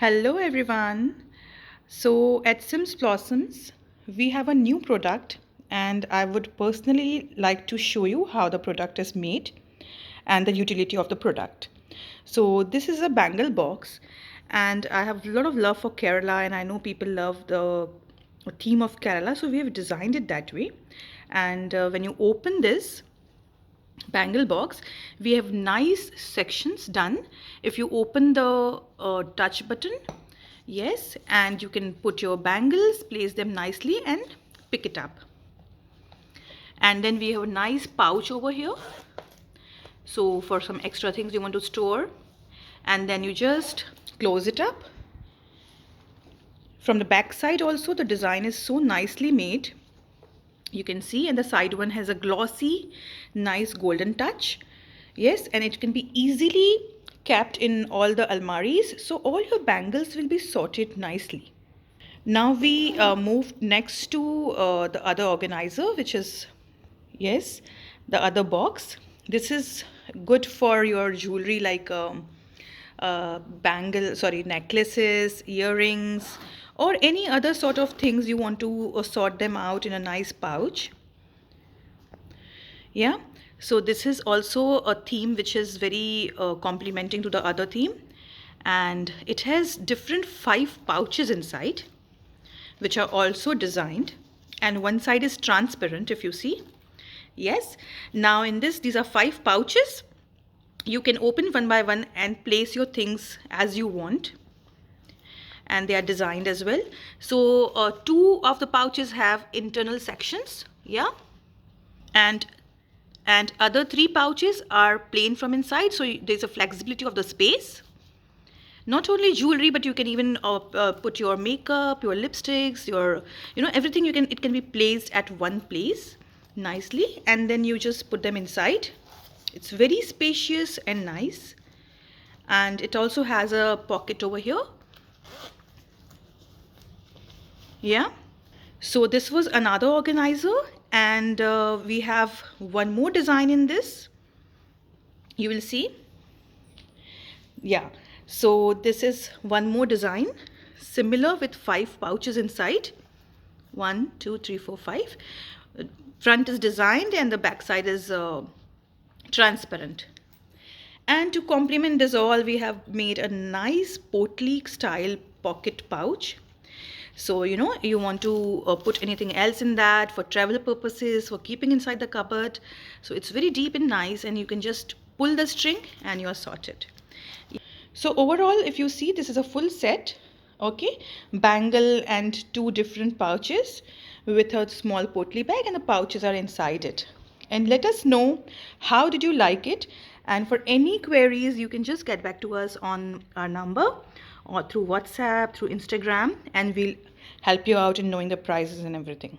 Hello everyone. So at Sims Blossoms, we have a new product and I would personally like to show you how the product is made and the utility of the product. So this is a bangle box and I have a lot of love for Kerala and I know people love the theme of Kerala, so we have designed it that way. And when you open this bangle box, we have nice sections done. If you open the touch button, yes, and you can put your bangles, place them nicely and pick it up. And then we have a nice pouch over here, so for some extra things you want to store, and then you just close it up. From the back side also, the design is so nicely made, you can see, and the side one has a glossy nice golden touch. Yes, and it can be easily kept in all the almaris, so all your bangles will be sorted nicely. Now we move next to the other organizer, which is, yes, the other box. This is good for your jewelry like necklaces, earrings, or any other sort of things you want to sort them out in a nice pouch. Yeah, so this is also a theme which is very complementing to the other theme, and it has different 5 pouches inside which are also designed, and one side is transparent if you see. Yes, now in this, these are 5 pouches. You can open one by one and place your things as you want, and they are designed as well. So 2 of the pouches have internal sections, yeah, and other 3 pouches are plain from inside, so there's a flexibility of the space. Not only jewelry, but you can even put your makeup, your lipsticks, your everything. It can be placed at one place nicely, and then you just put them inside. It's very spacious and nice, and it also has a pocket over here. Yeah, so this was another organizer, and we have one more design in this, you will see. Yeah, so this is one more design similar with 5 pouches inside. 1 2 3 4 5. Front is designed and the back side is transparent. And to complement this all, we have made a nice potli style pocket pouch. So you want to put anything else in that for travel purposes, for keeping inside the cupboard. So it's very deep and nice, and you can just pull the string and you are sorted. So overall, if you see, this is a full set, okay, bangle and 2 different pouches with a small potli bag, and the pouches are inside it. And let us know how did you like it, and for any queries you can just get back to us on our number or through WhatsApp, through Instagram, and we'll help you out in knowing the prices and everything.